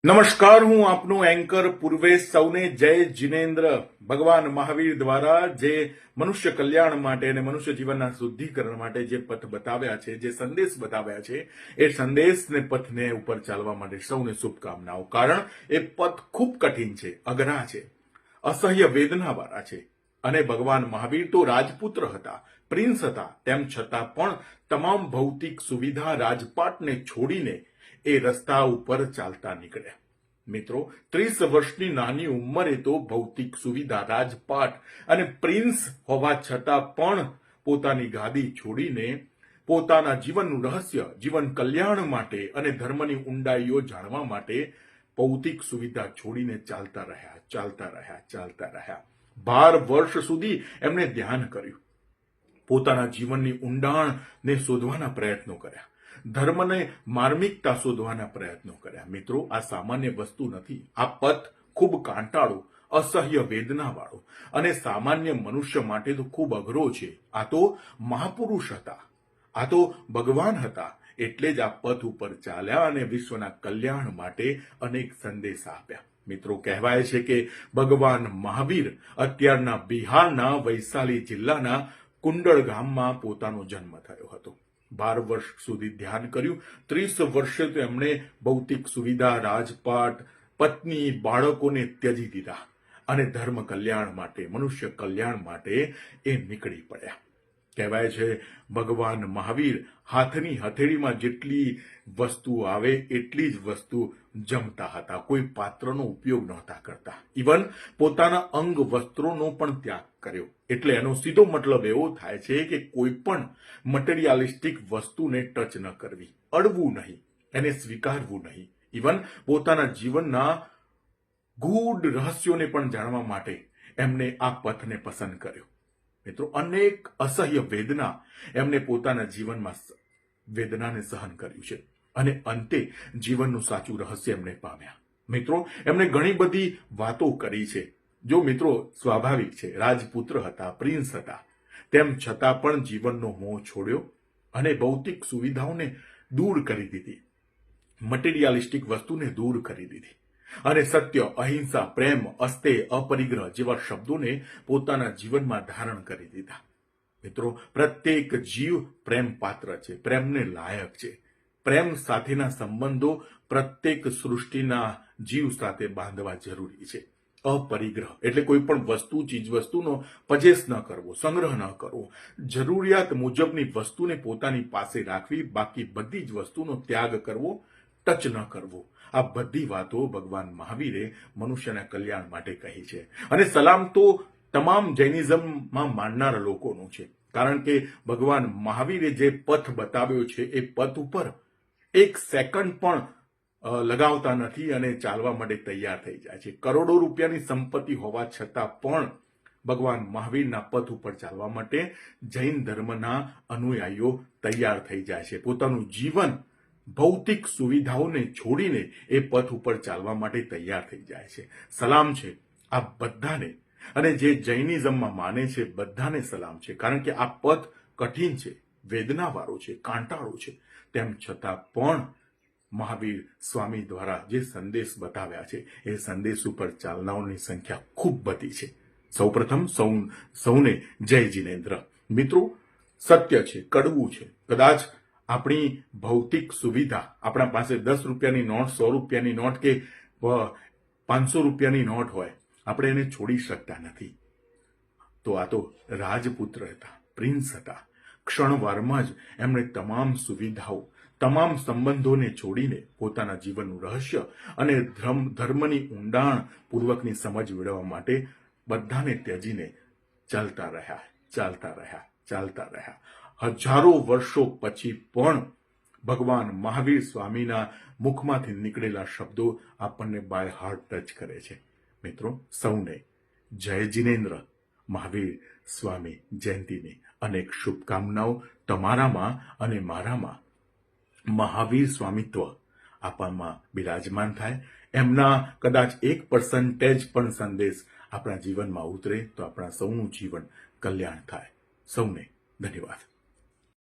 નમસ્કાર, હું આપનો એન્કર પૂર્વેશ. સૌને જય જિનેન્દ્ર. ભગવાન મહાવીર દ્વારા જે મનુષ્ય કલ્યાણ માટે અને મનુષ્ય જીવનના શુદ્ધિકરણ માટે જે પથ બતાવ્યા છે, જે સંદેશ બતાવ્યા છે, એ સંદેશને પથને ઉપર ચાલવા માટે સૌને શુભકામનાઓ. કારણ એ પથ ખૂબ કઠિન છે, અઘરા છે, અસહ્ય વેદનાવાળા છે. અને ભગવાન મહાવીર તો રાજપુત્ર હતા, પ્રિન્સ હતા, તેમ છતાં પણ તમામ ભૌતિક સુવિધા રાજપાટને છોડીને એ રસ્તા ઉપર ચાલતા નીકળ્યા. મિત્રો, 30 વર્ષની નાની ઉંમરે તો ભૌતિક સુવિધા, રાજપાટ અને પ્રિન્સ હોવા છતાં પણ પોતાની ગાદી છોડીને પોતાના જીવનનું રહસ્ય, જીવન કલ્યાણ માટે અને ધર્મની ઊંડાઈઓ જાણવા માટે ભૌતિક સુવિધા છોડીને ચાલતા રહ્યા. 12 વર્ષ સુધી એમણે ધ્યાન કર્યું, પોતાના જીવનની ઊંડાણને શોધવાના પ્રયત્નો કર્યા, ધર્મને માર્મિકતા શોધવાના પ્રયત્નો કર્યા. મિત્રો, આ સામાન્ય વસ્તુ નથી. આ પથ ખૂબ કાંટાળો, અસહ્ય વેદનાવાળો અને સામાન્ય મનુષ્ય માટે તો ખૂબ અઘરો છે. આ તો મહાપુરુષ હતા, આ તો ભગવાન હતા. એટલે જ આ પથ ઉપર ચાલ્યા અને વિશ્વના કલ્યાણ માટે અનેક સંદેશા આપ્યા. મિત્રો, કહેવાય છે કે ભગવાન મહાવીર અત્યારના બિહારના વૈશાલી જિલ્લાના કુંડળ ગામમાં પોતાનો જન્મ થયો હતો. 12 વર્ષ સુધી ધ્યાન કર્યું. 30 વર્ષે તો એમણે ભૌતિક સુવિધા, રાજપાટ, પત્ની, બાળકોને ત્યજી દીધા અને ધર્મ કલ્યાણ માટે, મનુષ્ય કલ્યાણ માટે એ નીકળી પડ્યા. કહેવાય છે ભગવાન મહાવીર હાથની હથેળીમાં જેટલી વસ્તુ આવે એટલી જ વસ્તુ જમતા હતા. કોઈ પાત્રનો ઉપયોગ નહોતા કરતા. ઇવન પોતાના અંગ વસ્ત્રોનો પણ ત્યાગ કર્યો. એટલે એનો સીધો મતલબ એવો થાય છે કે કોઈ પણ મટીરિયાલિસ્ટિક વસ્તુને ટચ ન કરવી, અડવું નહીં, એને સ્વીકારવું નહીં. ઇવન પોતાના જીવનના ગૂઢ રહસ્યોને પણ જાણવા માટે એમને આ પથને પસંદ કર્યો. મિત્રો, અનેક અસહ્ય વેદના એમને પોતાના જીવનમાં વેદનાને સહન કર્યું છે અને અંતે જીવનનું સાચું રહસ્ય એમને પામ્યા. મિત્રો, એમને ઘણી બધી વાતો કરી છે. જો મિત્રો, સ્વાભાવિક છે, રાજપુત્ર હતા, પ્રિન્સ હતા, તેમ છતાં પણ જીવનનો મોહ છોડ્યો અને ભૌતિક સુવિધાઓને દૂર કરી દીધી, મટીરિયાલિસ્ટિક વસ્તુને દૂર કરી દીધી અને સત્ય, અહિંસા, પ્રેમ, અસ્તેય, અપરિગ્રહ જેવા શબ્દોને પોતાના જીવનમાં ધારણ કરી દીધા. મિત્રો, પ્રત્યેક જીવ પ્રેમ પાત્ર છે, પ્રેમને લાયક છે. પ્રેમ સાથેના સંબંધો પ્રત્યેક સૃષ્ટિના જીવ સાથે બાંધવા જરૂરી છે. અપરિગ્રહ એટલે કોઈ પણ વસ્તુ, ચીજ વસ્તુનો પજેસ ન કરવો, સંગ્રહ ન કરવો, જરૂરિયાત મુજબની વસ્તુને પોતાની પાસે રાખવી, બાકી બધી જ વસ્તુનો ત્યાગ કરવો, ટચ ન કરવો. આ બધી વાતો ભગવાન મહાવીરે મનુષ્યના કલ્યાણ માટે કહી છે. અને સલામ તો તમામ જૈનિઝમમાં માનનારા લોકોનું છે. કારણ કે ભગવાન મહાવીરે જે પથ બતાવ્યો છે એ પથ ઉપર એક સેકન્ડ પણ લગાવતા નથી અને ચાલવા માટે તૈયાર થઈ જાય છે. કરોડો રૂપિયાની સંપત્તિ હોવા છતાં પણ ભગવાન મહાવીરના પથ ઉપર ચાલવા માટે જૈન ધર્મના અનુયાયીઓ તૈયાર થઈ જાય છે. પોતાનું જીવન ભૌતિક સુવિધાઓને છોડીને એ પથ ઉપર ચાલવા માટે તૈયાર થઈ જાય છે. સલામ છે આ બધાને, અને જે જૈનિઝમમાં માને છે બધાને સલામ છે. કારણ કે આ પથ કઠિન છે, વેદનાવાળો છે, કાંટાળો છે. તેમ છતાં પણ મહાવીર સ્વામી દ્વારા જે સંદેશ બતાવ્યા છે એ સંદેશ ઉપર ચાલનાઓની સંખ્યા ખૂબ બધી છે. સૌપ્રથમ સૌને જય જિનેન્દ્ર. મિત્રો, સત્ય છે, કડવું છે. કદાચ આપણી ભૌતિક સુવિધા, આપણા પાસે 10 રૂપિયાની નોટ, 100 રૂપિયાની નોટ કે 500 રૂપિયાની નોટ હોય, આપણે એને છોડી શકતા નથી. તો આ તો રાજપુત્ર હતા, પ્રિન્સ હતા. ક્ષણવારમાં જ એમણે તમામ સુવિધાઓ, તમામ સંબંધોને છોડીને પોતાના જીવનનું રહસ્ય અને ધર્મની ઊંડાણ પૂર્વકની સમજ મેળવવા માટે બધાને ત્યજીને ચાલતા રહ્યા. હજારો વર્ષો પછી પણ ભગવાન મહાવીર સ્વામીના મુખમાંથી નીકળેલા શબ્દો આપણને બાય હાર્ટ ટચ કરે છે. મિત્રો, સૌને જય જિનેન્દ્ર. મહાવીર સ્વામી જયંતીની અનેક શુભકામનાઓ. તમારામાં અને મારામાં મહાવીર સ્વામિત્વ આપણામાં બિરાજમાન થાય. એમના કદાચ 1% પણ સંદેશ આપણા જીવનમાં ઉતરે તો આપણા સૌનું જીવન કલ્યાણ થાય. સૌને ધન્યવાદ.